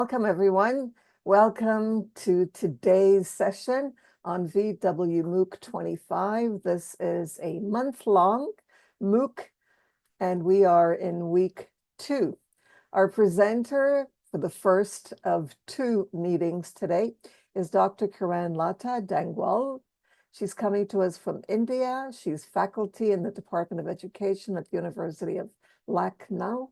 Welcome, everyone. Welcome to today's session on VW MOOC 25. This is a month-long MOOC, and we are in week 2. Our presenter for the first of 2 meetings today is Dr. Karan Lata Dangal. She's coming to us from India. She's faculty in the Department of Education at the University of Lucknow.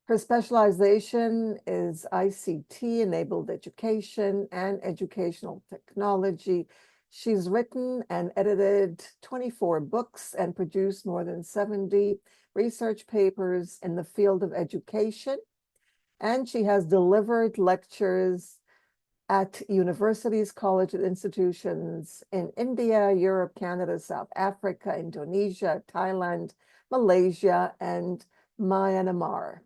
Her specialization is ICT-enabled education and educational technology. She's written and edited 24 books and produced more than 70 research papers in the field of education. And she has delivered lectures at universities, colleges, institutions in India, Europe, Canada, South Africa, Indonesia, Thailand, Malaysia, and Myanmar.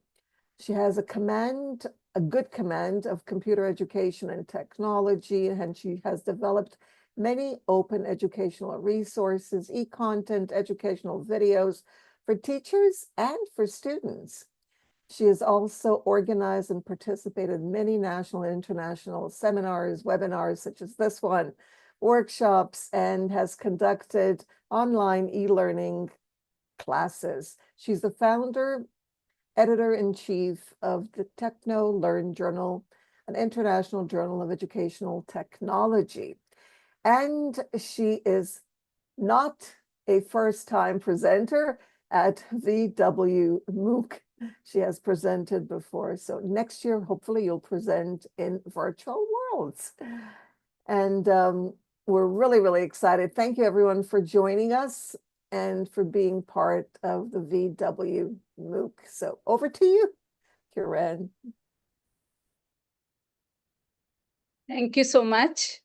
She has a good command of computer education and technology, and she has developed many open educational resources, e-content, educational videos for teachers and for students. She has also organized and participated in many national and international seminars, webinars, such as this one, workshops, and has conducted online e-learning classes. She's the founder, editor-in-chief of the Techno-Learn Journal, an international journal of educational technology. And she is not a first-time presenter at VW MOOC. She has presented before. So next year, hopefully you'll present in virtual worlds. And we're really, really excited. Thank you, everyone, for joining us and for being part of the VW MOOC. So over to you, Kiran. Thank you so much.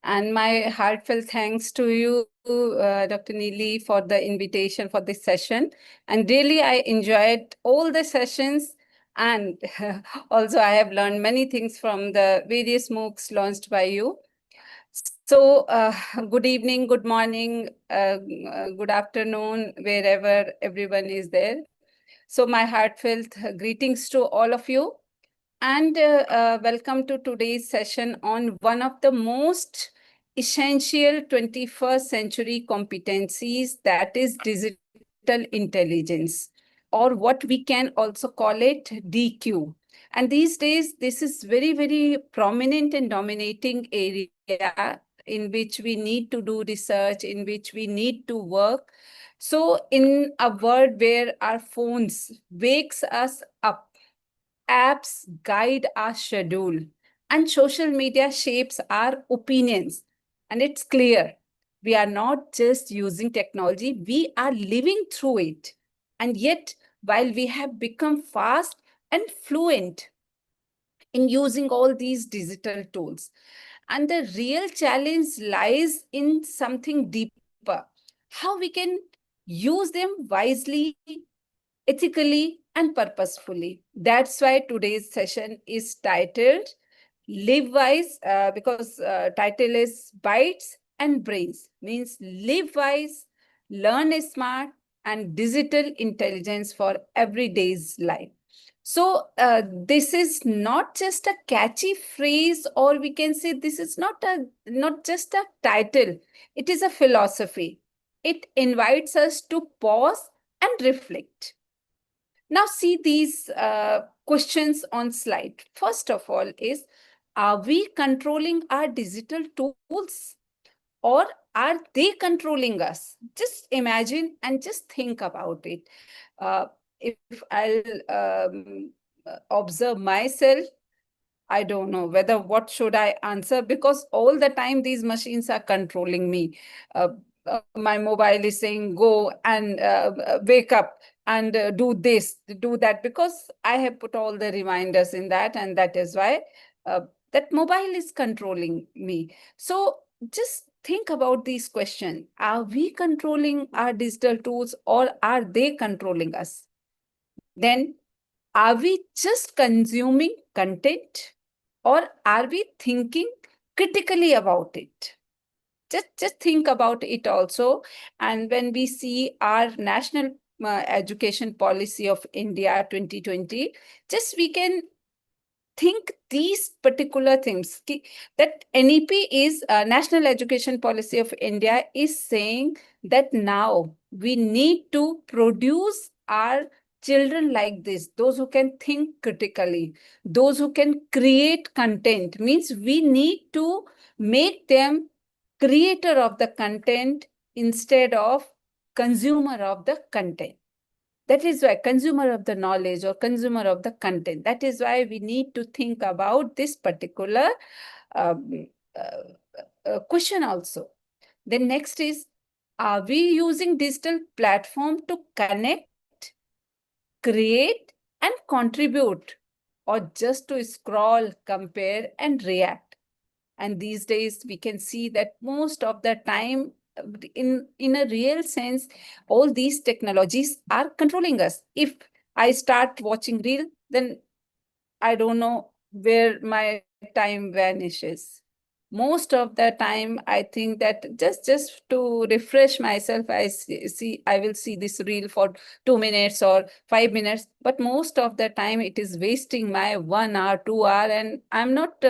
And my heartfelt thanks to you, Dr. Neeli, for the invitation for this session. And really, I enjoyed all the sessions. And also, I have learned many things from the various MOOCs launched by you. So good evening, good morning, good afternoon, wherever everyone is there. So my heartfelt greetings to all of you. And welcome to today's session on one of the most essential 21st century competencies, that is digital intelligence, or what we can also call it DQ. And these days, this is very, very prominent and dominating area in which we need to do research, in which we need to work. So in a world where our phones wakes us up, apps guide our schedule, and social media shapes our opinions. And it's clear we are not just using technology, we are living through it. And yet, while we have become fast and fluent in using all these digital tools, and the real challenge lies in something deeper: how we can use them wisely, ethically, and purposefully. That's why today's session is titled Live Wise, because title is Bytes and Brains, means live wise, learn smart, and digital intelligence for everyday's life. So this is not just a catchy phrase, or we can say this is not just a title. It is a philosophy. It invites us to pause and reflect. Now see these questions on slide. First of all is, are we controlling our digital tools, or are they controlling us? Just imagine and just think about it. If I'll observe myself, I don't know whether what should I answer, because all the time these machines are controlling me. My mobile is saying go and wake up and do this, do that, because I have put all the reminders in that, and that is why that mobile is controlling me. So just think about these questions. Are we controlling our digital tools, or are they controlling us? Then, are we just consuming content, or are we thinking critically about it? Just think about it also. And when we see our national education policy of India 2020, just we can think these particular things. That NEP is National Education Policy of India is saying that now we need to produce our children like this, those who can think critically, those who can create content. Means we need to make them creator of the content instead of consumer of the content. That is why consumer of the knowledge or consumer of the content. That is why we need to think about this particular um, question also. Then next is, are we using digital platform to connect, create, and contribute, or just to scroll, compare, and react? And these days we can see that most of the time, in a real sense, all these technologies are controlling us. If I start watching reel, then I don't know where my time vanishes. Most of the time, I think that just to refresh myself, I will see this reel for 2 minutes or 5 minutes. But most of the time, it is wasting my 1 hour, 2 hour, and I'm not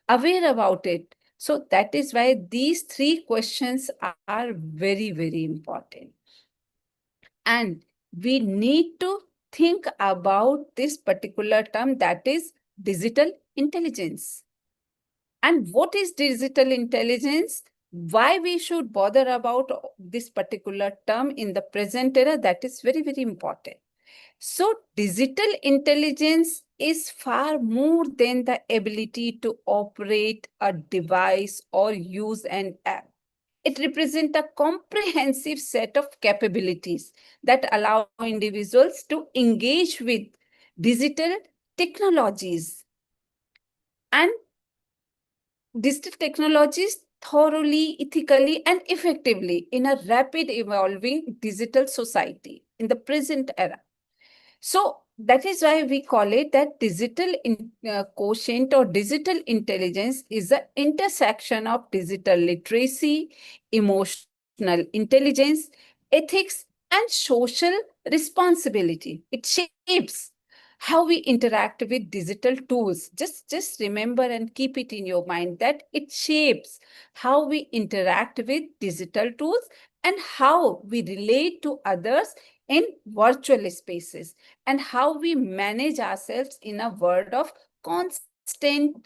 aware about it. So that is why these three questions are very, very important. And we need to think about this particular term, that is digital intelligence. And what is digital intelligence? Why we should bother about this particular term in the present era? That is very, very important. So digital intelligence is far more than the ability to operate a device or use an app. It represents a comprehensive set of capabilities that allow individuals to engage with digital technologies and digital technologies thoroughly, ethically, and effectively in a rapid evolving digital society in the present era. So that is why we call it that digital quotient or digital intelligence is the intersection of digital literacy, emotional intelligence, ethics, and social responsibility. It shapes how we interact with digital tools. Just remember and keep it in your mind that it shapes how we interact with digital tools and how we relate to others in virtual spaces, and how we manage ourselves in a world of constant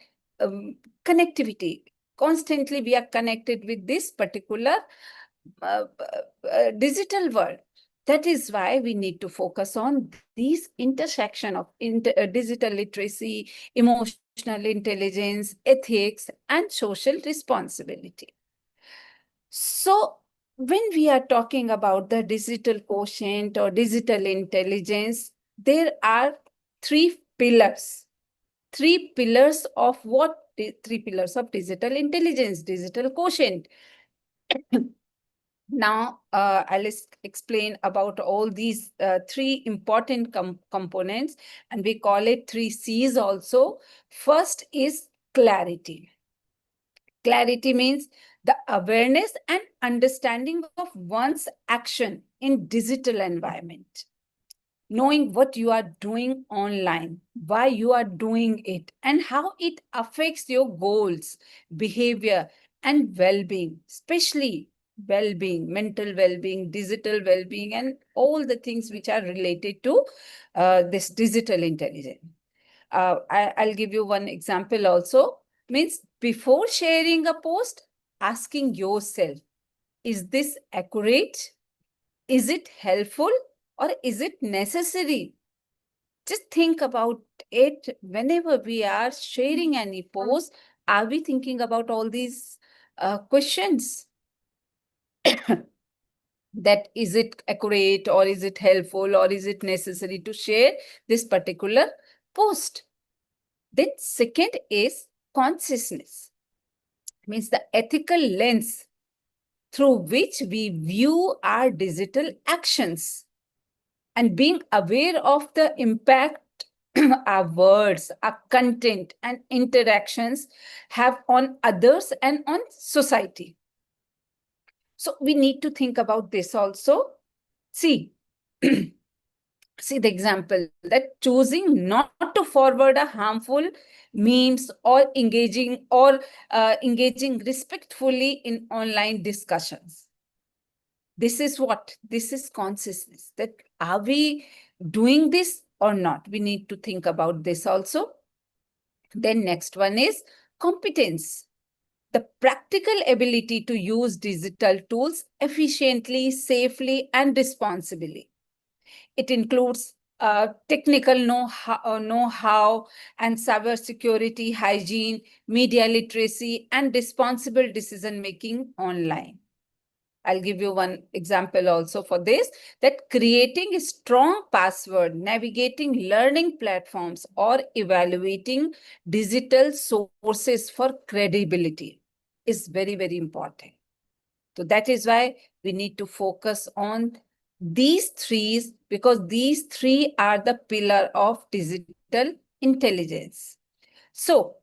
connectivity. Constantly, we are connected with this particular digital world. That is why we need to focus on these intersection of digital literacy, emotional intelligence, ethics, and social responsibility. So when we are talking about the digital quotient or digital intelligence, there are three pillars. Three pillars of what? Three pillars of digital intelligence, digital quotient. Now, I'll explain about all these three important components, and we call it 3 C's also. First is clarity. Clarity means the awareness and understanding of one's action in digital environment. Knowing what you are doing online, why you are doing it, and how it affects your goals, behavior, and well-being, especially well-being, mental well-being, digital well-being, and all the things which are related to this digital intelligence. I'll give you one example also. Means before sharing a post, asking yourself, is this accurate? Is it helpful? Or is it necessary? Just think about it. Whenever we are sharing any post, are we thinking about all these questions? That is it accurate, or is it helpful, or is it necessary to share this particular post? Then second is consciousness. Means the ethical lens through which we view our digital actions, and being aware of the impact our words, our content, and interactions have on others and on society. So we need to think about this also. See, see the example that choosing not to forward a harmful memes or engaging respectfully in online discussions. This is what? This is consciousness. That are we doing this or not? We need to think about this also. Then next one is competence. The practical ability to use digital tools efficiently, safely, and responsibly. It includes technical know-how and cybersecurity, hygiene, media literacy, and responsible decision-making online. I'll give you one example also for this, that creating a strong password, navigating learning platforms, or evaluating digital sources for credibility is very, very important. So that is why we need to focus on these three, because these three are the pillar of digital intelligence. So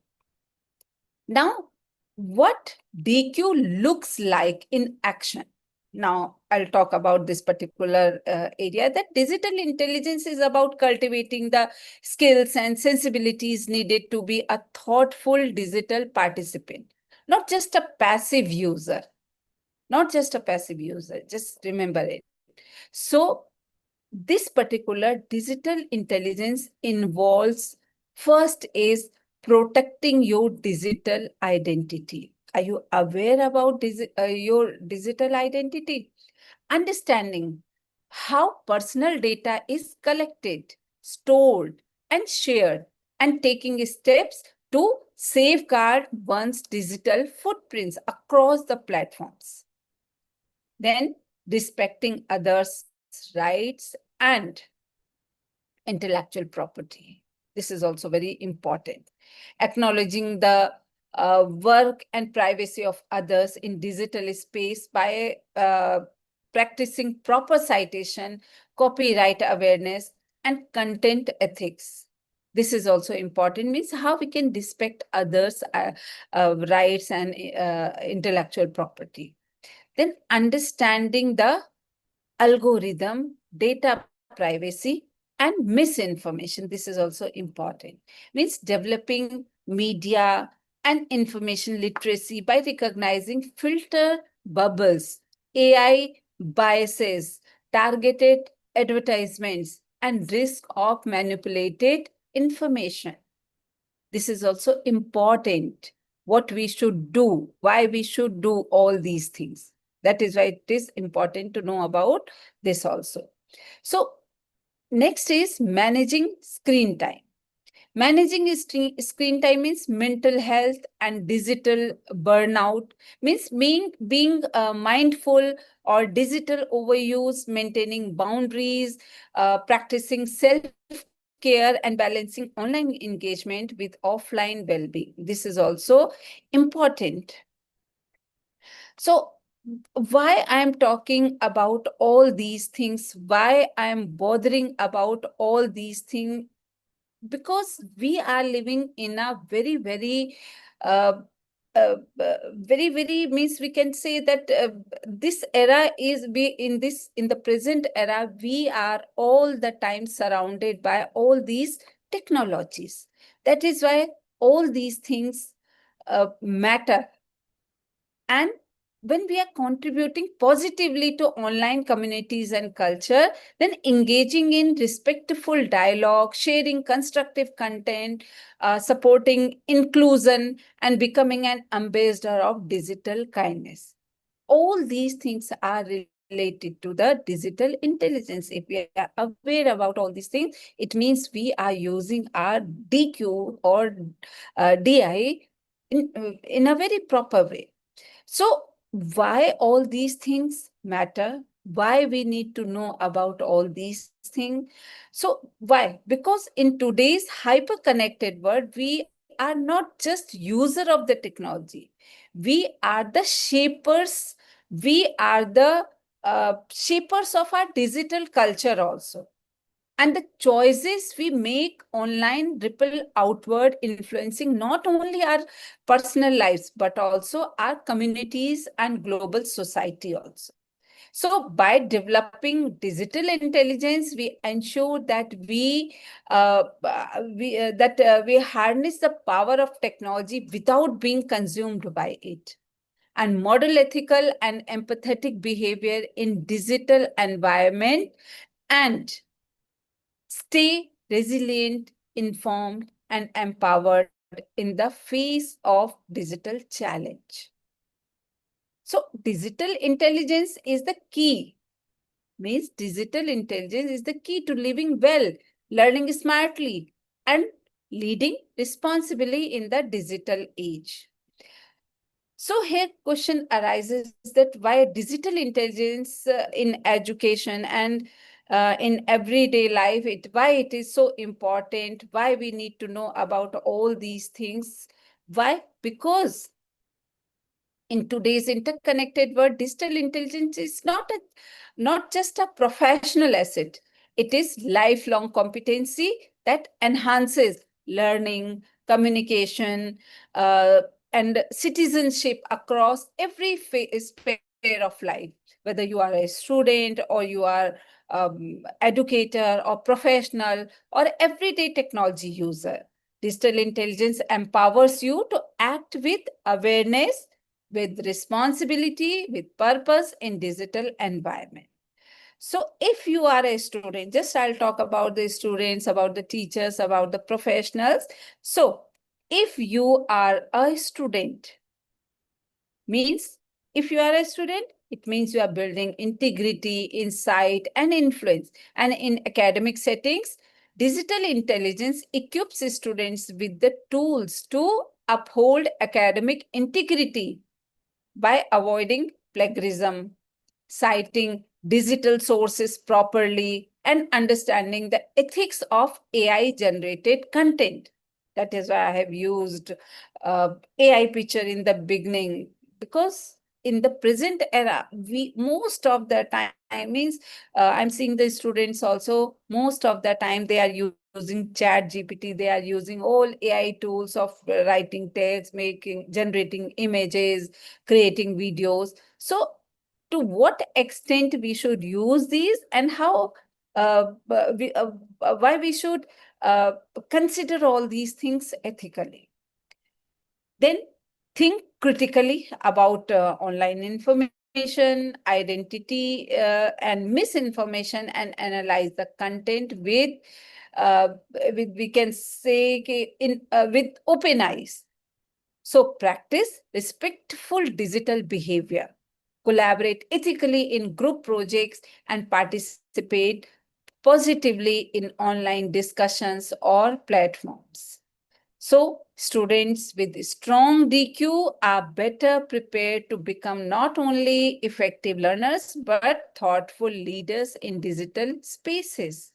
now, what DQ looks like in action? Now, I'll talk about this particular area, that digital intelligence is about cultivating the skills and sensibilities needed to be a thoughtful digital participant, not just a passive user. Not just a passive user, just remember it. So, this particular digital intelligence involves, first is protecting your digital identity. Are you aware about your digital identity? Understanding how personal data is collected, stored, and shared, and taking steps to safeguard one's digital footprints across the platforms. Then respecting others' rights and intellectual property. This is also very important. Acknowledging the work and privacy of others in digital space by practicing proper citation, copyright awareness, and content ethics. This is also important, means how we can respect others' rights and intellectual property. Then understanding the algorithm, data privacy, and misinformation. This is also important. Means developing media and information literacy by recognizing filter bubbles, AI biases, targeted advertisements, and risk of manipulated information. This is also important, what we should do, why we should do all these things. That is why it is important to know about this also. So next is managing screen time. Managing screen time means mental health and digital burnout, means being mindful or digital overuse, maintaining boundaries, practicing self-care, and balancing online engagement with offline well-being. This is also important. So why I am talking about all these things, why I am bothering about all these things, because we are living in a very, very very, very, means we can say that this era is in the present era, we are all the time surrounded by all these technologies. That is why all these things matter. And when we are contributing positively to online communities and culture, then engaging in respectful dialogue, sharing constructive content, supporting inclusion, and becoming an ambassador of digital kindness. All these things are related to the digital intelligence. If we are aware about all these things, it means we are using our DQ or DI in a very proper way. So why all these things matter? Why we need to know about all these things? So why? Because in today's hyper-connected world, we are not just user of the technology. We are the shapers. We are the shapers of our digital culture also. And the choices we make online ripple outward, influencing not only our personal lives, but also our communities and global society also. So by developing digital intelligence, we ensure that we harness the power of technology without being consumed by it, and model ethical and empathetic behavior in digital environment, and stay resilient, informed, and empowered in the face of digital challenge. So digital intelligence is the key, means digital intelligence is the key to living well, learning smartly, and leading responsibly in the digital age. So here question arises that why digital intelligence in education and in everyday life, why it is so important, why we need to know about all these things. Why? Because in today's interconnected world, digital intelligence is not just a professional asset. It is lifelong competency that enhances learning, communication, uh, and citizenship across every sphere of life, whether you are a student or you are educator or professional or everyday technology user. Digital intelligence empowers you to act with awareness, with responsibility, with purpose in digital environment. So if you are a student, just I'll talk about the students, about the teachers, about the professionals. So if you are a student, means if you are a student, it means you are building integrity, insight, and influence. And in academic settings, digital intelligence equips students with the tools to uphold academic integrity by avoiding plagiarism, citing digital sources properly, and understanding the ethics of AI-generated content. That is why I have used AI picture in the beginning, because in the present era, we most of the time means I'm seeing the students also, most of the time they are using chat GPT, they are using all AI tools of writing text, generating images, creating videos. So to what extent we should use these, and how why we should uh, consider all these things ethically. Then think critically about online information, identity, and misinformation, and analyze the content with we can say with open eyes. So practice respectful digital behavior, collaborate ethically in group projects, and participate positively in online discussions or platforms. So students with strong DQ are better prepared to become not only effective learners, but thoughtful leaders in digital spaces.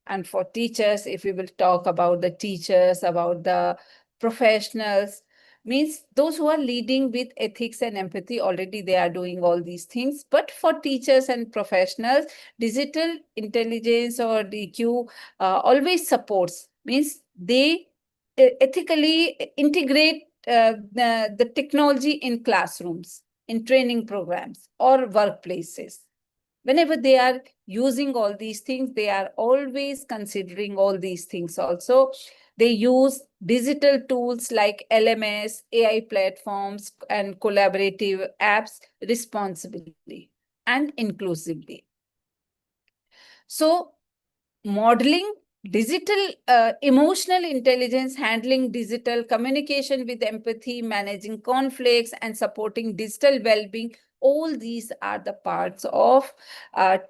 And for teachers, if we will talk about the teachers, about the professionals, means those who are leading with ethics and empathy, already they are doing all these things. But for teachers and professionals, digital intelligence or DQ always supports, means they ethically integrate the technology in classrooms, in training programs or workplaces. Whenever they are using all these things, they are always considering all these things also. They use digital tools like LMS, AI platforms, and collaborative apps responsibly and inclusively. So modeling digital emotional intelligence, handling digital communication with empathy, managing conflicts, and supporting digital well-being, all these are the parts of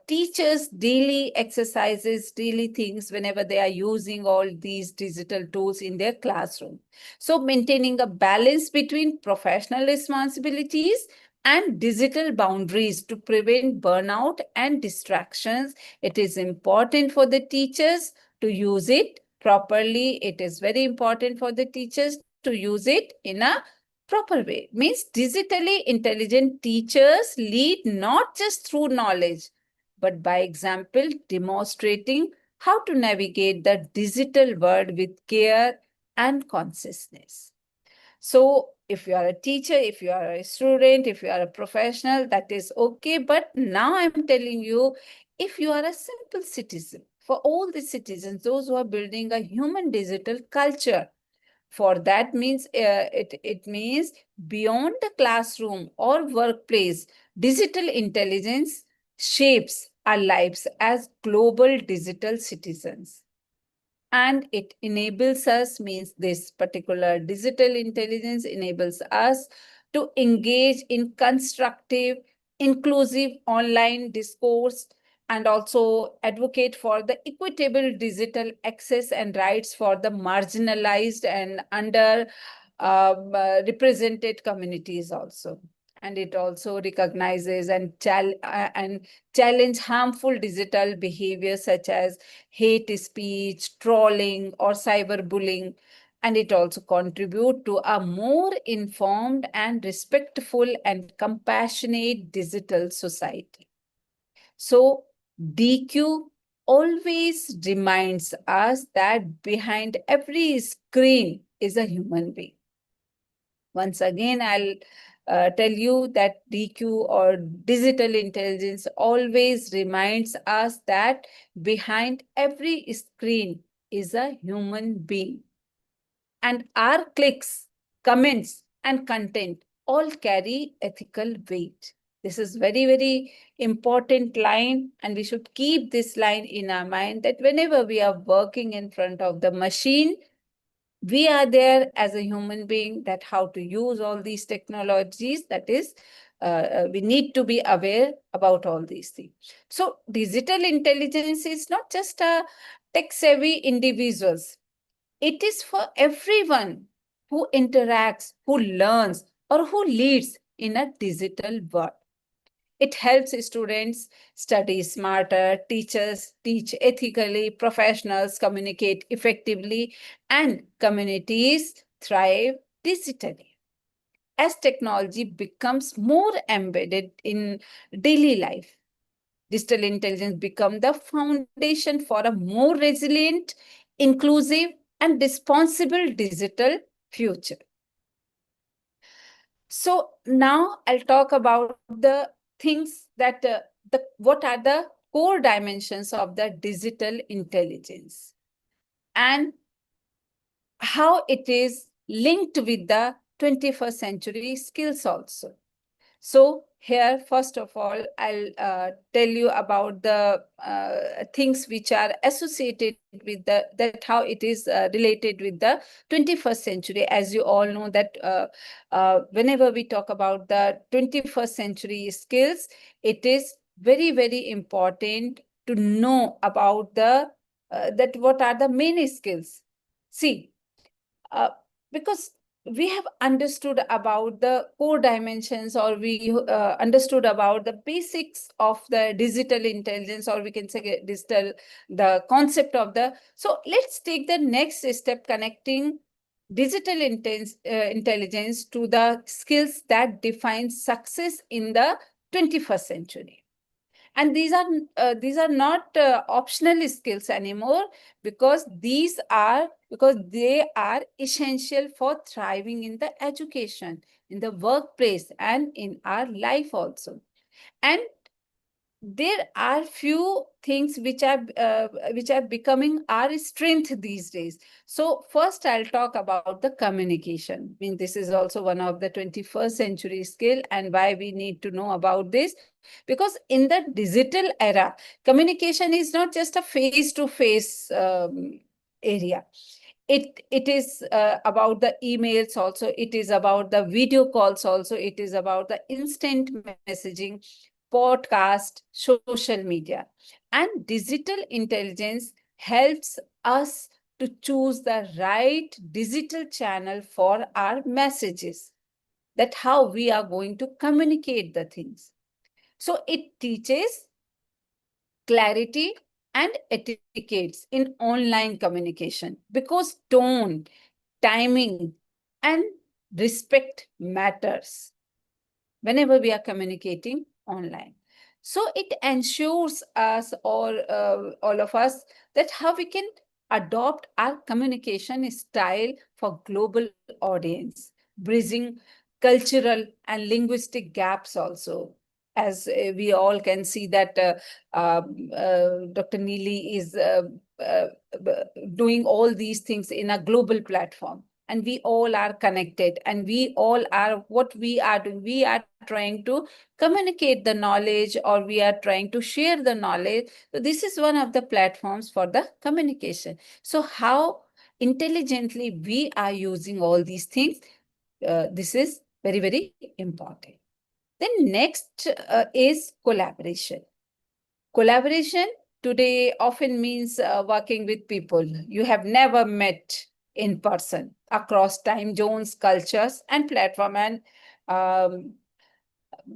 teachers' daily exercises, daily things whenever they are using all these digital tools in their classroom. So maintaining a balance between professional responsibilities and digital boundaries to prevent burnout and distractions. It is important for the teachers to use it properly. It is very important for the teachers to use it in a proper way. Means digitally intelligent teachers lead not just through knowledge, but by example, demonstrating how to navigate the digital world with care and consciousness. So if you are a teacher, if you are a student, if you are a professional, that is okay. But now I'm telling you, if you are a simple citizen, for all the citizens, those who are building a human digital culture, for that means it means beyond the classroom or workplace, digital intelligence shapes our lives as global digital citizens. And it enables us, means this particular digital intelligence enables us to engage in constructive, inclusive online discourse, and also advocate for the equitable digital access and rights for the marginalized and under represented communities also. And it also recognizes and challenge harmful digital behavior such as hate speech, trolling, or cyberbullying. And it also contribute to a more informed and respectful and compassionate digital society. So DQ always reminds us that behind every screen is a human being. Once again, I'll tell you that DQ or digital intelligence always reminds us that behind every screen is a human being. And our clicks, comments, and content all carry ethical weight. This is very, very important line, and we should keep this line in our mind that whenever we are working in front of the machine, we are there as a human being, that how to use all these technologies, that is we need to be aware about all these things. So digital intelligence is not just a tech savvy individuals, it is for everyone who interacts, who learns, or who leads in a digital world. It helps students study smarter, teachers teach ethically, professionals communicate effectively, and communities thrive digitally. As technology becomes more embedded in daily life, digital intelligence becomes the foundation for a more resilient, inclusive, and responsible digital future. So now I'll talk about the things that what are the core dimensions of the digital intelligence and how it is linked with the 21st century skills also. So here, first of all, I'll tell you about the things which are associated with that how it is related with the 21st century. As you all know that whenever we talk about the 21st century skills, it is very, very important to know about the that what are the main skills. See, uh, because we have understood about the core dimensions, or we understood about the basics of the digital intelligence, or we can say digital, the concept of the. So let's take the next step, connecting digital intelligence to the skills that define success in the 21st century. And these are not optional skills anymore, because they are essential for thriving in the education, in the workplace, and in our life also. And there are few things which are becoming our strength these days. So first I'll talk about the communication. I mean, this is also one of the 21st century skill, and why we need to know about this, because in the digital era, communication is not just a face-to-face area. It is about the emails also, it is about the video calls also, it is about the instant messaging, podcast, social media. And digital intelligence helps us to choose the right digital channel for our messages, that how we are going to communicate the things. So it teaches clarity and etiquettes in online communication, because tone, timing, and respect matters whenever we are communicating online. So it ensures us, or all of us, that how we can adopt our communication style for global audience, bridging cultural and linguistic gaps also. As we all can see that Dr. Neely is uh, doing all these things in a global platform. And we all are connected, and we all are, what we are doing, we are trying to communicate the knowledge, or we are trying to share the knowledge. So this is one of the platforms for the communication. So how intelligently we are using all these things, this is very, very important. Then next is collaboration. Collaboration today often means working with people you have never met in person across time zones, cultures, and platform. And um,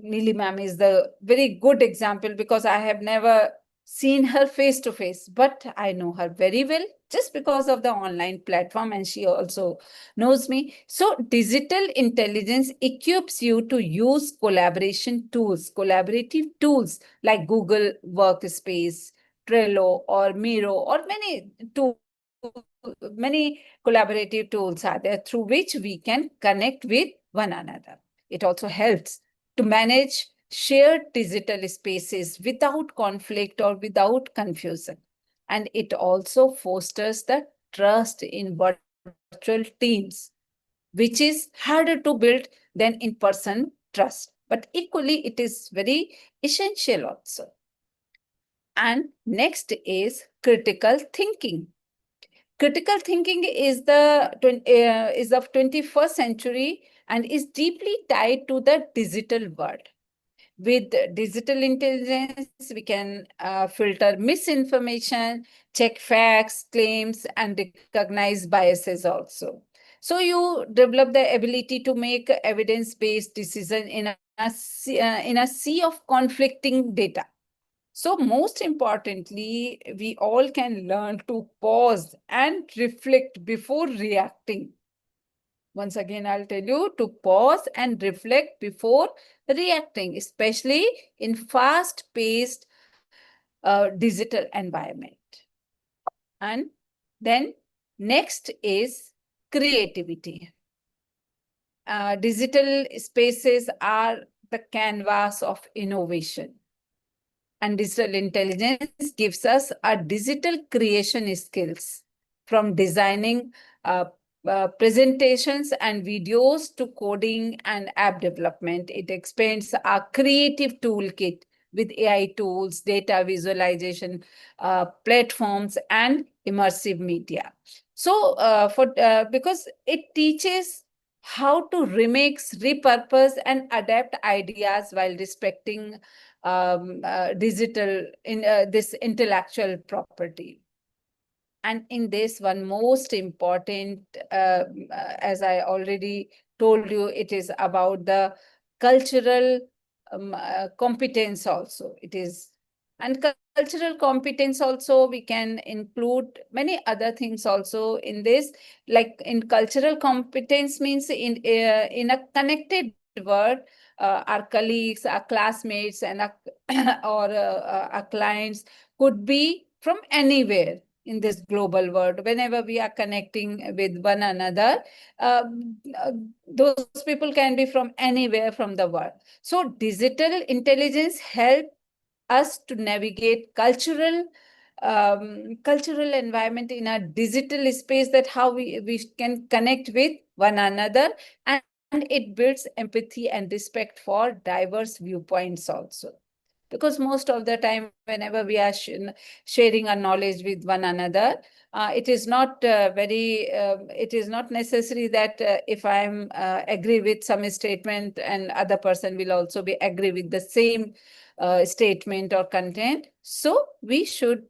Neeli ma'am is the very good example, because I have never seen her face to face, but I know her very well just because of the online platform, and she also knows me. So digital intelligence equips you to use collaboration tools, collaborative tools like Google Workspace, Trello, or Miro, or many collaborative tools are there through which we can connect with one another. It also helps to manage shared digital spaces without conflict or without confusion. And it also fosters the trust in virtual teams, which is harder to build than in person trust. But equally, it is very essential also. And next is critical thinking. Critical thinking is of 21st century and is deeply tied to the digital world. With digital intelligence, we can filter misinformation, check facts, claims, and recognize biases also. So you develop the ability to make evidence-based decision in a sea of conflicting data. So most importantly, we all can learn to pause and reflect before reacting. Once again, I'll tell you to pause and reflect before reacting, especially in fast-paced digital environment. And then next is creativity. Digital spaces are the canvas of innovation. And digital intelligence gives us a digital creation skills, from designing uh, presentations and videos to coding and app development. It expands our creative toolkit with AI tools, data visualization platforms, and immersive media. So because it teaches how to remix, repurpose, and adapt ideas while respecting digital in this intellectual property. And in this one most important, as I already told you, it is about the cultural competence also. It is, and cultural competence also, we can include many other things also in this. Like in cultural competence means in a connected world, our colleagues, our classmates, and our clients could be from anywhere in this global world. Whenever we are connecting with one another, uh, uh, those people can be from anywhere from the world. So digital intelligence help us to navigate cultural environment in a digital space, that how we can connect with one another, and it builds empathy and respect for diverse viewpoints also. Because most of the time, whenever we are sharing our knowledge with one another, it is not it is not necessary that if I'm agree with some statement, and other person will also be agree with the same statement or content. So we should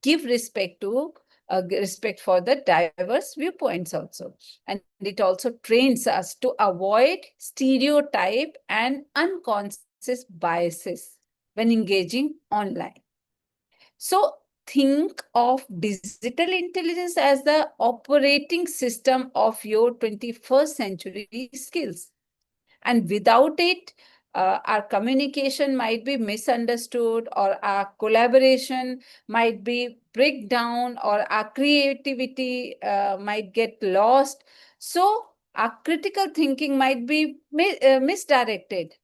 give respect for the diverse viewpoints also. And it also trains us to avoid stereotype and unconscious biases when engaging online. So think of digital intelligence as the operating system of your 21st century skills. And without it, our communication might be misunderstood, or our collaboration might be break down, or our creativity might get lost. So our critical thinking might be misdirected.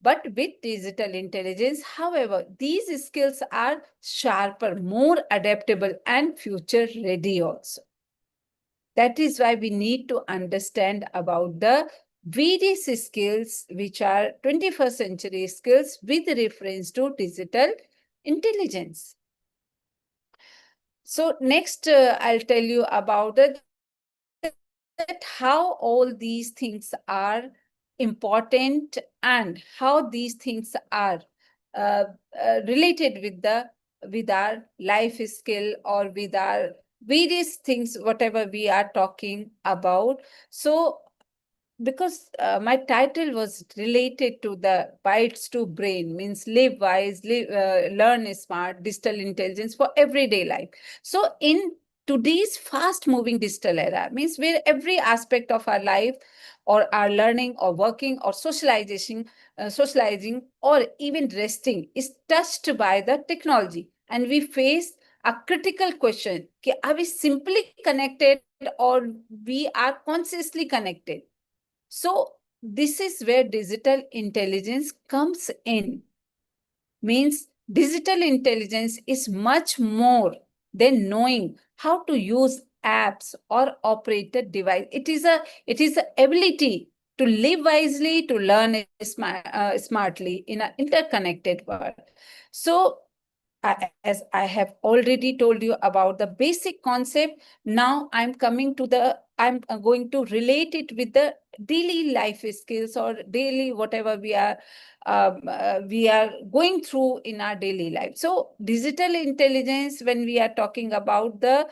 But with digital intelligence, however, these skills are sharper, more adaptable, and future ready also. That is why we need to understand about the various skills which are 21st century skills with reference to digital intelligence. So next, I'll tell you about that how all these things are important and how these things are related with our life skill or with our various things, whatever we are talking about. So because my title was related to the Bytes to Brain, means live wise, learn smart, digital intelligence for everyday life. So in today's fast moving digital era, means where every aspect of our life or our learning or working or socializing or even resting is touched by the technology, and we face a critical question: are we simply connected or we are consciously connected? So this is where digital intelligence comes in. Means digital intelligence is much more than knowing how to use apps or operate a device. It is a ability to live wisely, to learn smartly in an interconnected world. So as I have already told you about the basic concept, now I'm going to relate it with the daily life skills or daily whatever we are going through in our daily life. So digital intelligence, when we are talking about the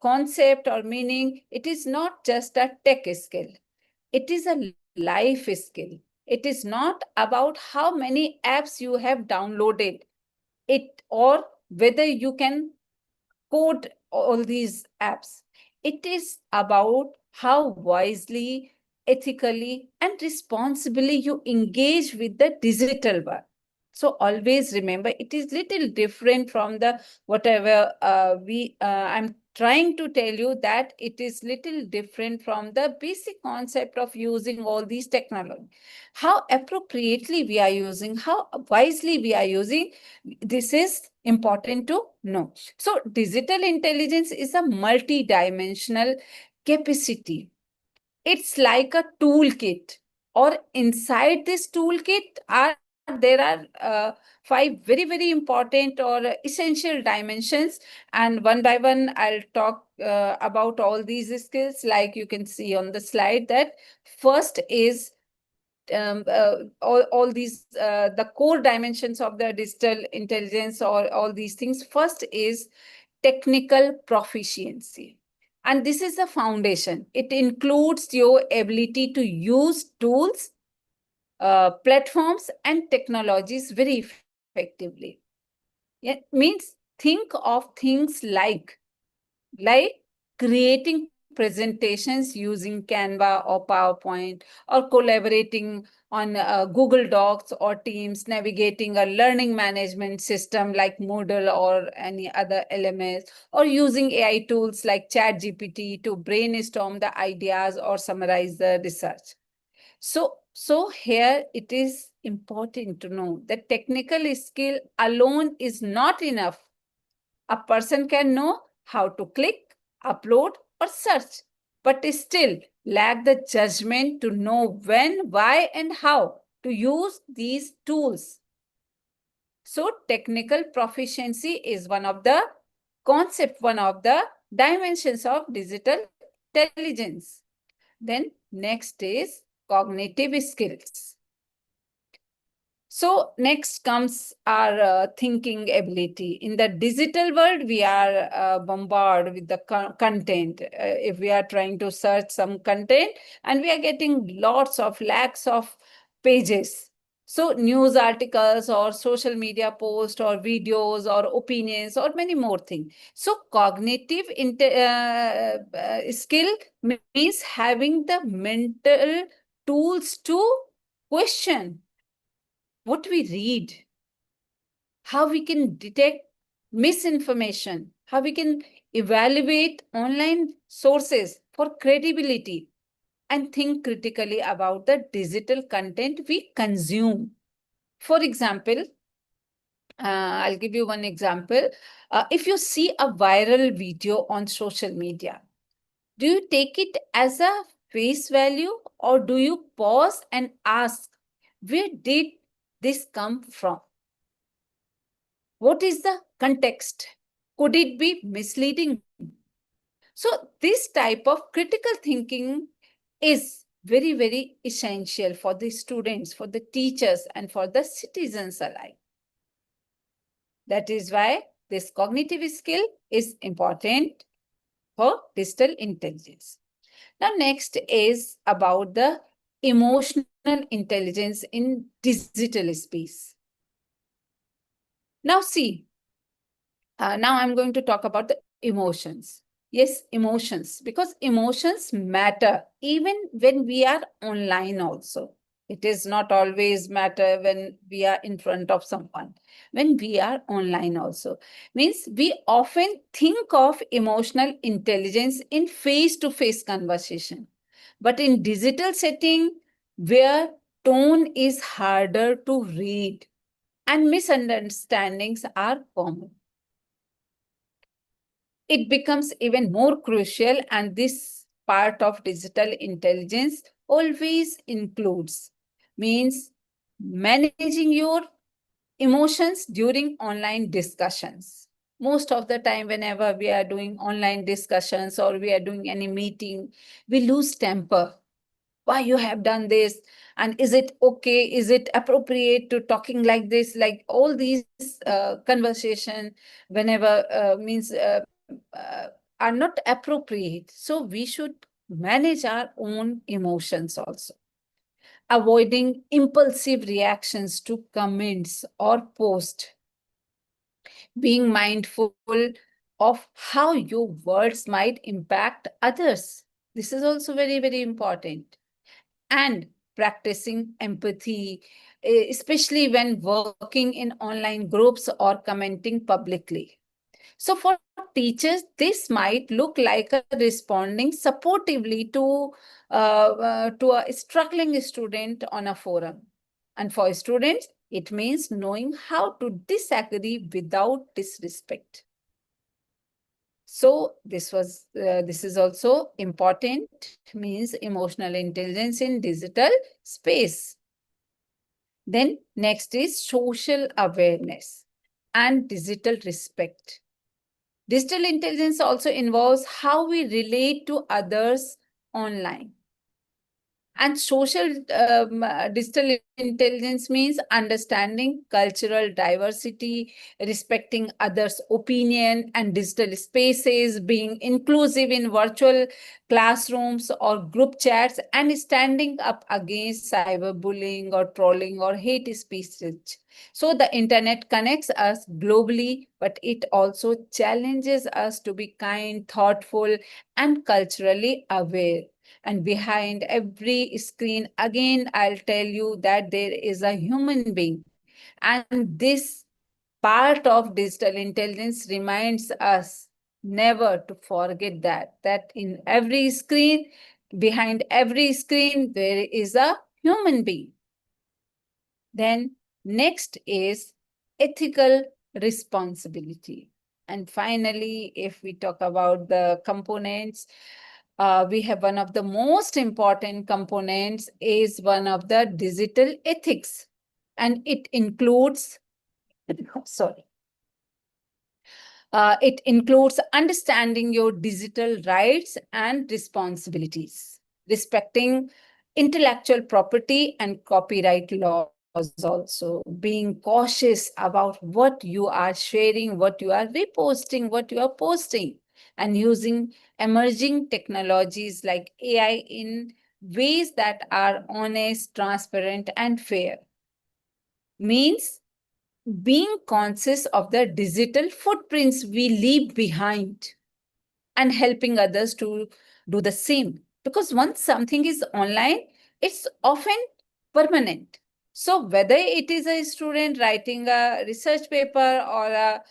concept or meaning, it is not just a tech skill. It is a life skill. It is not about how many apps you have downloaded it or whether you can code all these apps. It is about how wisely, ethically, and responsibly you engage with the digital world. So always remember, it is little different from the whatever I'm trying to tell you, that it is little different from the basic concept of using all these technology. How appropriately we are using, how wisely we are using, this is important to know. So digital intelligence is a multi-dimensional capacity. It's like a toolkit, or inside this toolkit there are five very, very important or essential dimensions. And one by one, I'll talk about all these skills. Like you can see on the slide, that first is all these the core dimensions of the digital intelligence or all these things. First is technical proficiency, and this is the foundation. It includes your ability to use tools, platforms, and technologies very effectively. It means think of things like creating presentations using Canva or PowerPoint, or collaborating on Google Docs or Teams, navigating a learning management system like Moodle or any other LMS, or using AI tools like ChatGPT to brainstorm the ideas or summarize the research. So here it is important to know that technical skill alone is not enough. A person can know how to click, upload, or search, but still lack the judgment to know when, why, and how to use these tools. So technical proficiency is one of the concept, one of the dimensions of digital intelligence. Then next is cognitive skills. So next comes our thinking ability. In the digital world, we are bombarded with the content. If we are trying to search some content, and we are getting lots of lakhs of pages. So news articles or social media posts or videos or opinions or many more things. So cognitive skill means having the mental tools to question what we read, how we can detect misinformation, how we can evaluate online sources for credibility, and think critically about the digital content we consume. For example, I'll give you one example. If you see a viral video on social media, do you take it as a face value, or do you pause and ask, where did this come from? What is the context? Could it be misleading? So this type of critical thinking is very, very essential for the students, for the teachers, and for the citizens alike. That is why this cognitive skill is important for digital intelligence. Now, next is about the emotional intelligence in digital space. Now, see, now I'm going to talk about the emotions. Yes, emotions, because emotions matter even when we are online also. It is not always matter when we are in front of someone. When we are online also. Means we often think of emotional intelligence in face-to-face conversation. But in digital setting, where tone is harder to read and misunderstandings are common, it becomes even more crucial, and this part of digital intelligence always includes means managing your emotions during online discussions. Most of the time, whenever we are doing online discussions or we are doing any meeting, we lose temper. Why you have done this, and is it okay, is it appropriate to talking like this, like all these conversation whenever means uh, are not appropriate. So we should manage our own emotions also, avoiding impulsive reactions to comments or post, being mindful of how your words might impact others. This is also very, very important. And practicing empathy, especially when working in online groups or commenting publicly. So for teachers, this might look like a responding supportively to a struggling student on a forum. And for students, it means knowing how to disagree without disrespect. So this is also important, means emotional intelligence in digital space. Then next is social awareness and digital respect. Digital intelligence also involves how we relate to others online. And social digital intelligence means understanding cultural diversity, respecting others' opinion, and digital spaces, being inclusive in virtual classrooms or group chats, and standing up against cyberbullying or trolling or hate speech. So the internet connects us globally, but it also challenges us to be kind, thoughtful, and culturally aware. And behind every screen, again, I'll tell you that there is a human being. And this part of digital intelligence reminds us never to forget that in every screen, behind every screen, there is a human being. Then next is ethical responsibility. And finally, if we talk about the components, we have one of the most important components is one of the digital ethics. And it includes, sorry, it includes understanding your digital rights and responsibilities, respecting intellectual property and copyright laws also, being cautious about what you are sharing, what you are reposting, what you are posting, and using emerging technologies like AI in ways that are honest, transparent, and fair. Means being conscious of the digital footprints we leave behind and helping others to do the same. Because once something is online, it's often permanent. So whether it is a student writing a research paper or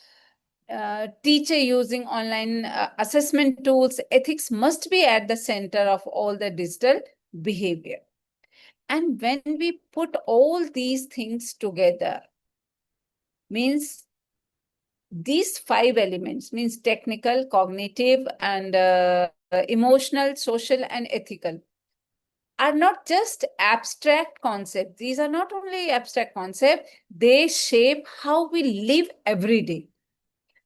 a teacher using online assessment tools, ethics must be at the center of all the digital behavior. And when we put all these things together, means these 5 elements, means technical, cognitive, and emotional, social, and ethical, are not just abstract concepts. These are not only abstract concepts, they shape how we live every day.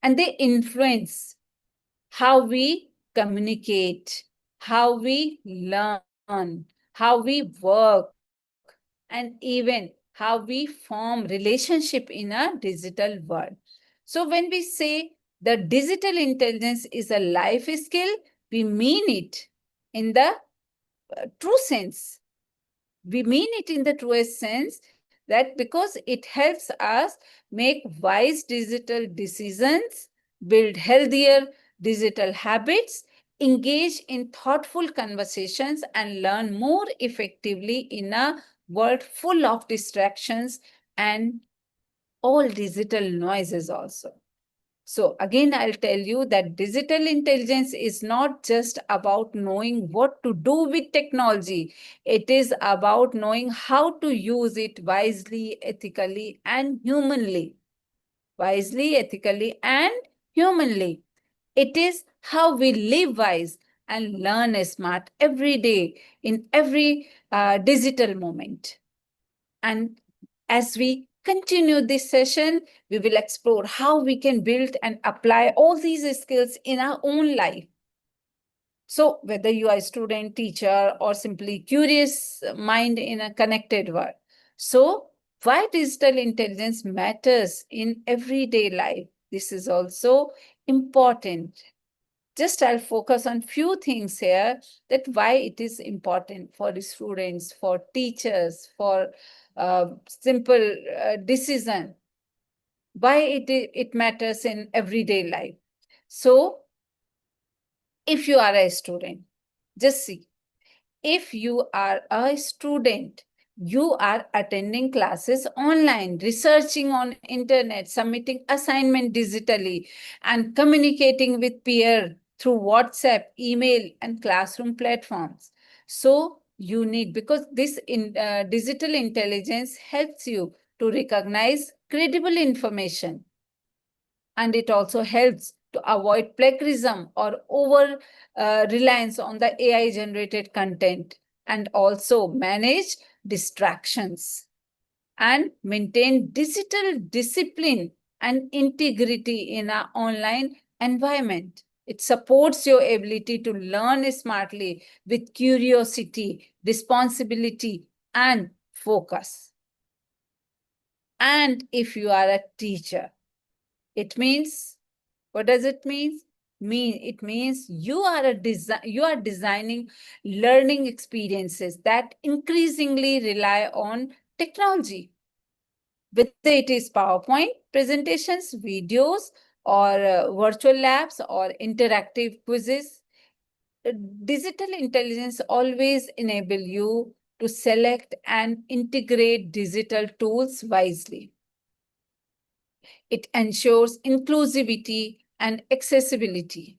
And they influence how we communicate, how we learn, how we work, and even how we form relationship in a digital world. So when we say the digital intelligence is a life skill, we mean it in the true sense. We mean it in the truest sense, that because it helps us make wise digital decisions, build healthier digital habits, engage in thoughtful conversations, and learn more effectively in a world full of distractions and all digital noises also. So again, I'll tell you that digital intelligence is not just about knowing what to do with technology. It is about knowing how to use it wisely, ethically, and humanly. Wisely, ethically, and humanly. It is how we live wise and learn smart every day in every digital moment. And as we continue this session, we will explore how we can build and apply all these skills in our own life. So whether you are a student, teacher, or simply curious mind in a connected world. So why digital intelligence matters in everyday life? This is also important. Just I'll focus on few things here, that why it is important for the students, for teachers, for simple decision, why it matters in everyday life. So if you are a student, just see, if you are a student, you are attending classes online, researching on internet, submitting assignment digitally, and communicating with peer through WhatsApp, email, and classroom platforms. So you need, because this digital intelligence helps you to recognize credible information, and it also helps to avoid plagiarism or over reliance on the AI generated content, and also manage distractions and maintain digital discipline and integrity in our online environment. It supports your ability to learn smartly with curiosity, responsibility, and focus. And if you are a teacher, it means, what does it mean? It means you are designing learning experiences that increasingly rely on technology. Whether it is PowerPoint presentations, videos, or virtual labs or interactive quizzes, digital intelligence always enable you to select and integrate digital tools wisely. It ensures inclusivity and accessibility,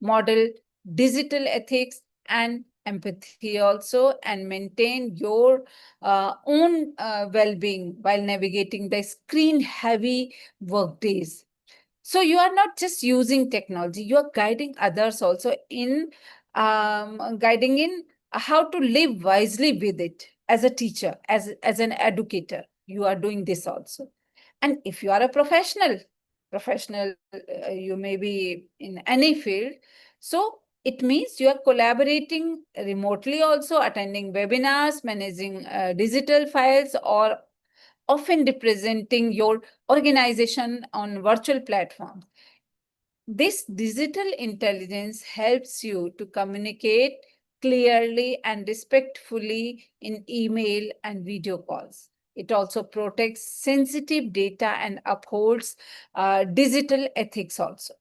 model digital ethics and empathy also, and maintain your own well-being while navigating the screen-heavy workdays. So you are not just using technology, you are guiding others also in guiding in how to live wisely with it. As a teacher, as an educator, you are doing this also. And if you are a professional, you may be in any field. So it means you are collaborating remotely also, attending webinars, managing digital files, or often representing your organization on virtual platforms. This digital intelligence helps you to communicate clearly and respectfully in email and video calls. It also protects sensitive data and upholds digital ethics also.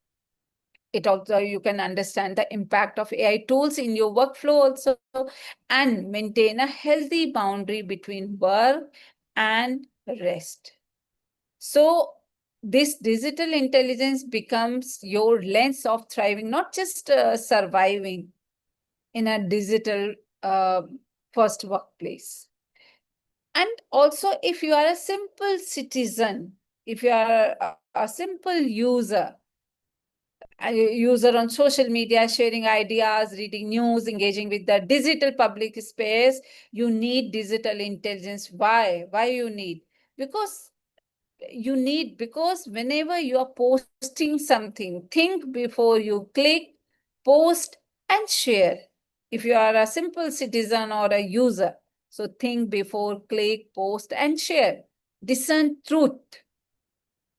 It also, you can understand the impact of AI tools in your workflow also, and maintain a healthy boundary between work and rest. So this digital intelligence becomes your lens of thriving, not just surviving in a digital first workplace. And also, if you are a simple citizen, if you are a simple user on social media, sharing ideas, reading news, engaging with the digital public space, you need digital intelligence. Why? Why you need? Because whenever you are posting something, think before you click, post, and share. If you are a simple citizen or a user, so think before click, post, and share. Discern truth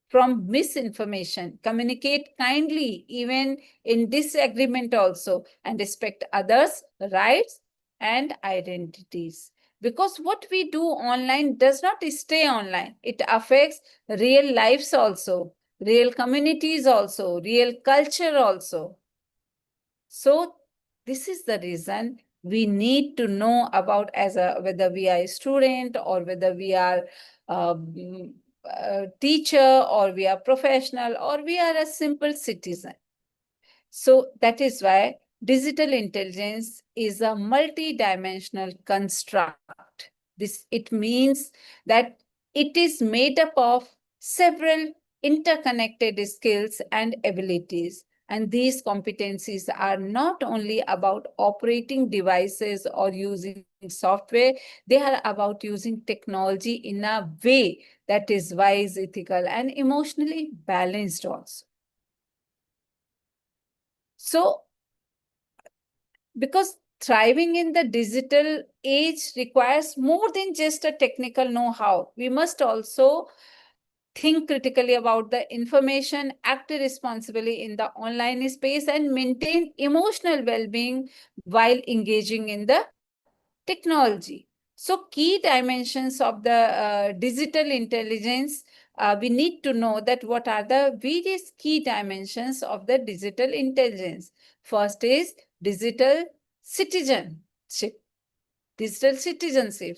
from misinformation, communicate kindly, even in disagreement also, and respect others' rights and identities. Because what we do online does not stay online. It affects real lives also, real communities also, real culture also. So this is the reason we need to know about whether we are a student or whether we are a teacher or we are professional or we are a simple citizen. So that is why digital intelligence is a multi-dimensional construct. It means that it is made up of several interconnected skills and abilities. And these competencies are not only about operating devices or using software, they are about using technology in a way that is wise, ethical, and emotionally balanced also. So, because thriving in the digital age requires more than just a technical know-how. We must also think critically about the information, act responsibly in the online space, and maintain emotional well-being while engaging in the technology. So key dimensions of the digital intelligence, we need to know that what are the various key dimensions of the digital intelligence. First is digital citizenship. Digital citizenship.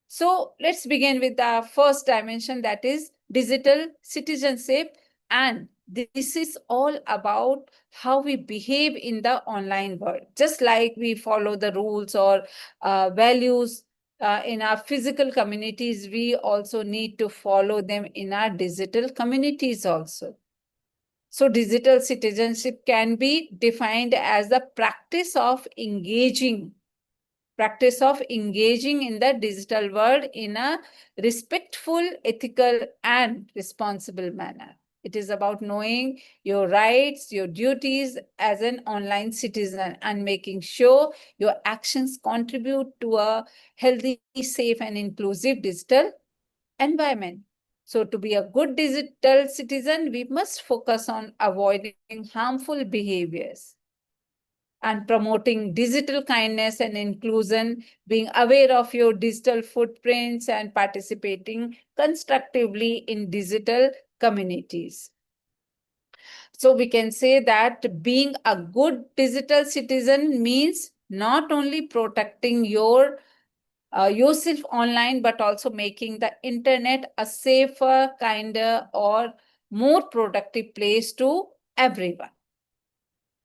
So let's begin with the first dimension, that is digital citizenship. And this is all about how we behave in the online world. Just like we follow the rules or values in our physical communities, we also need to follow them in our digital communities also. So digital citizenship can be defined as the practice of engaging in the digital world in a respectful, ethical, and responsible manner. It is about knowing your rights, your duties as an online citizen, and making sure your actions contribute to a healthy, safe, and inclusive digital environment. So to be a good digital citizen, we must focus on avoiding harmful behaviors and promoting digital kindness and inclusion, being aware of your digital footprints, and participating constructively in digital communities. So we can say that being a good digital citizen means not only protecting yourself online, but also making the internet a safer, kinder, or more productive place to everyone.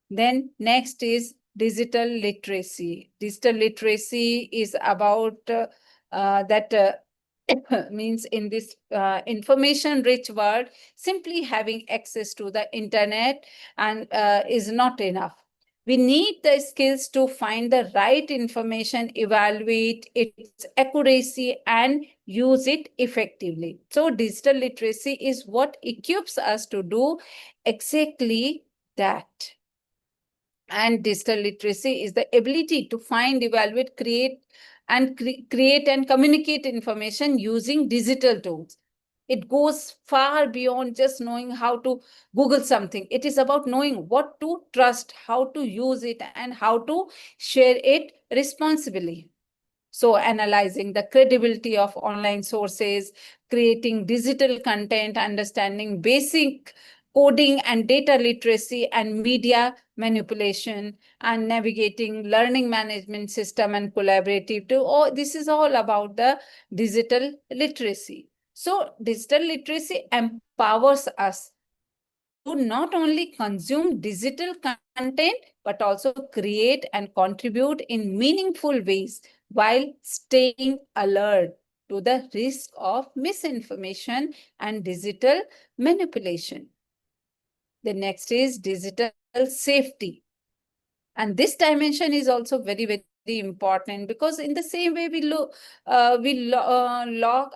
Then next is digital literacy. Digital literacy is about that means in this information-rich world, simply having access to the internet and is not enough. We need the skills to find the right information, evaluate its accuracy, and use it effectively. So digital literacy is what equips us to do exactly that. And digital literacy is the ability to find, evaluate, create and communicate information using digital tools. It goes far beyond just knowing how to Google something. It is about knowing what to trust, how to use it, and how to share it responsibly. So analyzing the credibility of online sources, creating digital content, understanding basic coding and data literacy and media manipulation, and navigating learning management system and collaborative too. Oh, this is all about the digital literacy. So digital literacy empowers us not only consume digital content, but also create and contribute in meaningful ways while staying alert to the risk of misinformation and digital manipulation. The next is digital safety. And this dimension is also very important, because in the same way we lock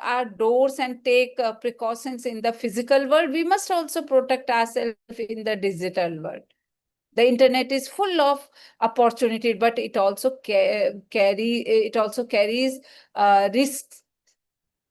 our doors and take precautions in the physical world, we must also protect ourselves in the digital world. The internet is full of opportunity, but it also carries risks,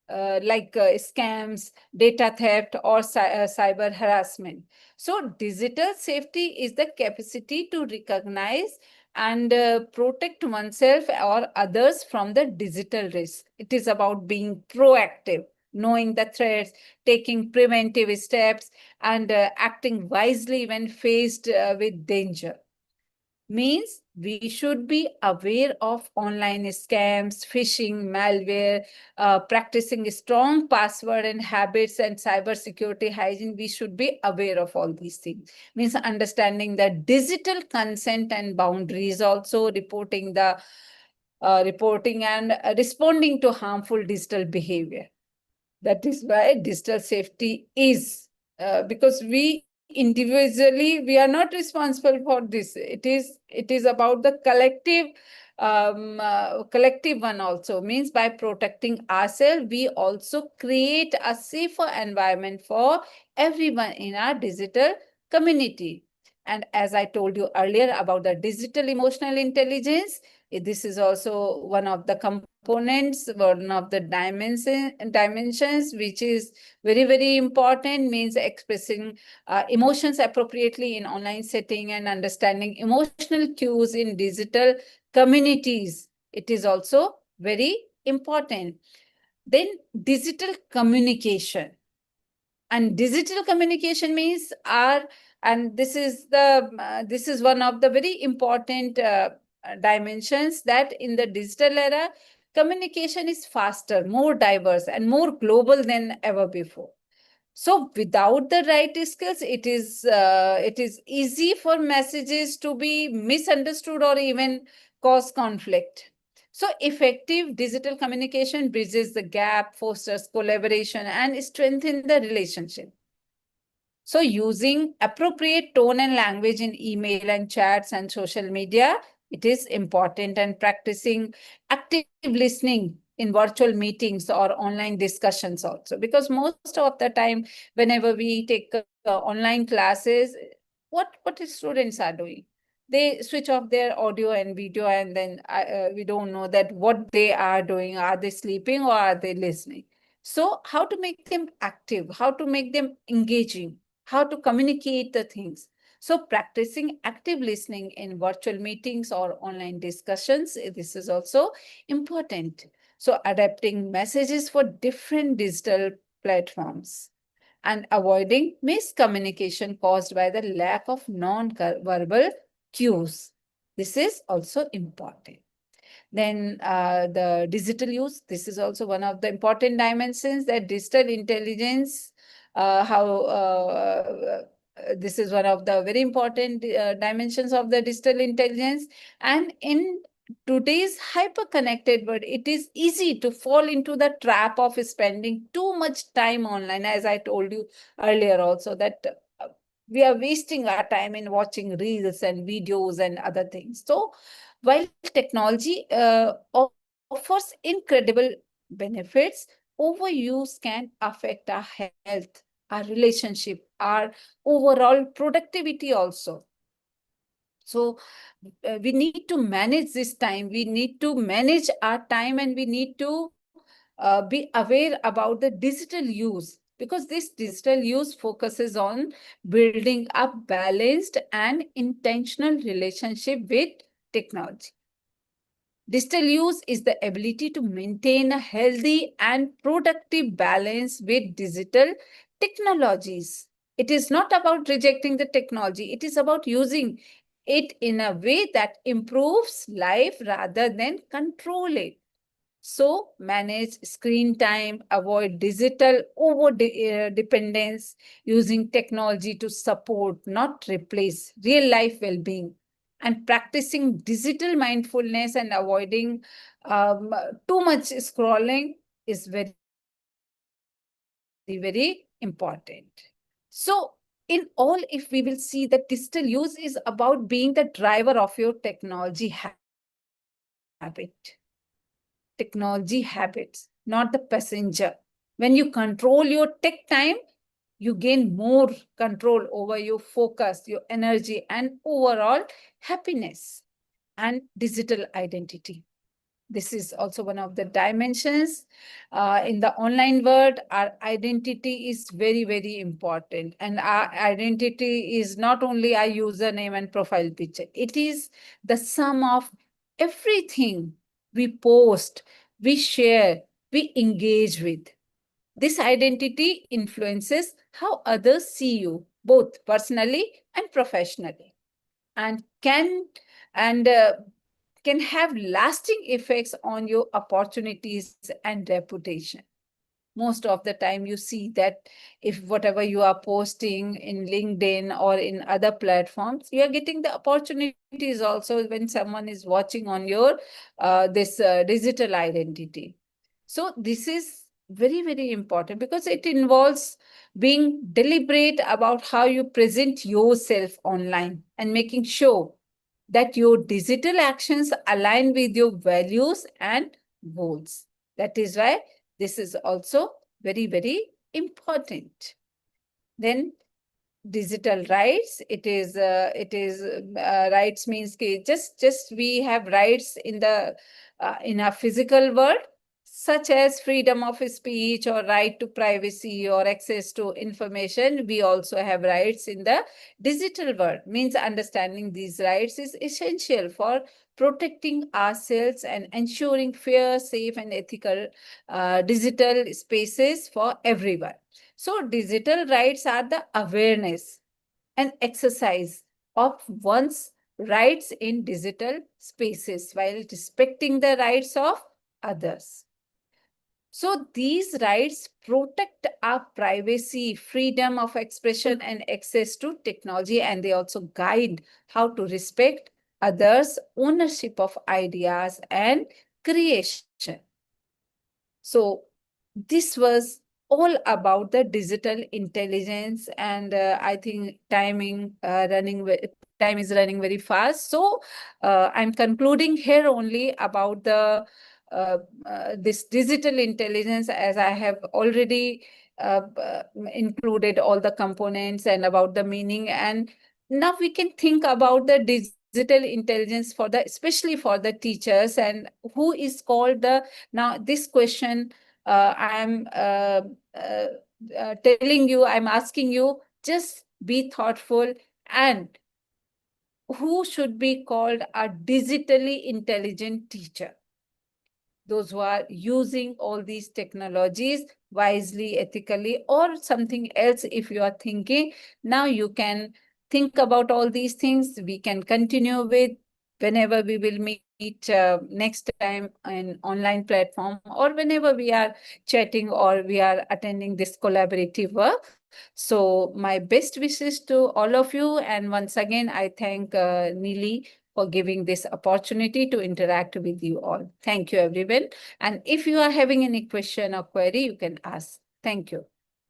like scams, data theft, or cyber harassment. So digital safety is the capacity to recognize and protect oneself or others from the digital risk. It is about being proactive, knowing the threats, taking preventive steps, and acting wisely when faced with danger. Means we should be aware of online scams, phishing, malware, practicing strong password and habits, and cybersecurity hygiene. We should be aware of all these things. Means understanding the digital consent and boundaries, also reporting and responding to harmful digital behavior. That is why digital safety is, because we individually, we are not responsible for this. It is about the collective one also. Means by protecting ourselves, we also create a safer environment for everyone in our digital community. And as I told you earlier about the digital emotional intelligence, this is also one of the components, one of the dimensions, which is very important. Means expressing emotions appropriately in online setting and understanding emotional cues in digital communities. It is also very important. Then digital communication. And digital communication means and this is one of the very important dimensions, that in the digital era, communication is faster, more diverse, and more global than ever before. So without the right skills, it is easy for messages to be misunderstood or even cause conflict. So effective digital communication bridges the gap, fosters collaboration, and strengthens the relationship. So using appropriate tone and language in email and chats and social media, it is important. And practicing active listening in virtual meetings or online discussions also. Because most of the time, whenever we take online classes, what the students are doing? They switch off their audio and video, and then we don't know that what they are doing. Are they sleeping or are they listening? So how to make them active? How to make them engaging? How to communicate the things? So practicing active listening in virtual meetings or online discussions, this is also important. So adapting messages for different digital platforms and avoiding miscommunication caused by the lack of non-verbal cues. This is also important. Then the digital use, this is also one of the important dimensions, that digital intelligence, this is one of the very important dimensions of the digital intelligence. And in today's hyper-connected world, it is easy to fall into the trap of spending too much time online, as I told you earlier also, that we are wasting our time in watching reels and videos and other things. So while technology offers incredible benefits, overuse can affect our health, our relationship, our overall productivity also. So we need to manage this time. We need to manage our time, and we need to be aware about the digital use, because this digital use focuses on building a balanced and intentional relationship with technology. Digital use is the ability to maintain a healthy and productive balance with digital technologies. It is not about rejecting the technology. It is about using it in a way that improves life rather than control it. So manage screen time, avoid digital over dependence, using technology to support, not replace real life well-being, and practicing digital mindfulness and avoiding too much scrolling is very, very important. So in all, if we will see that digital use is about being the driver of your technology habits, not the passenger. When you control your tech time, you gain more control over your focus, your energy, and overall happiness and digital identity. This is also one of the dimensions. In the online world, our identity is very, very important. And our identity is not only our username and profile picture, it is the sum of everything we post, we share, we engage with. This identity influences how others see you, both personally and professionally, and and uh, can have lasting effects on your opportunities and reputation. Most of the time you see that if whatever you are posting in LinkedIn or in other platforms, you are getting the opportunities also when someone is watching on your this digital identity. So this is very, very important because it involves being deliberate about how you present yourself online and making sure that your digital actions align with your values and goals. That is why this is also very, very important. Then digital rights, rights means just we have rights in our physical world, such as freedom of speech or right to privacy or access to information. We also have rights in the digital world. Means understanding these rights is essential for protecting ourselves and ensuring fair, safe, and ethical digital spaces for everyone. So digital rights are the awareness and exercise of one's rights in digital spaces while respecting the rights of others. So these rights protect our privacy, freedom of expression, and access to technology, and they also guide how to respect others' ownership of ideas and creation. So this was all about the digital intelligence, and I think time is running very fast. So I'm concluding here only about the this digital intelligence, as I have already included all the components and about the meaning. And now we can think about the digital intelligence for the, especially for the teachers, and who is called the, now this question I'm telling you, I'm asking you, just be thoughtful, and who should be called a digitally intelligent teacher? Those who are using all these technologies wisely, ethically, or something else. If you are thinking, now you can think about all these things. We can continue with whenever we will meet next time in online platform, or whenever we are chatting or we are attending this collaborative work. So my best wishes to all of you. And once again, I thank Neeli for giving this opportunity to interact with you all. Thank you, everyone. And if you are having any question or query, you can ask. Thank you.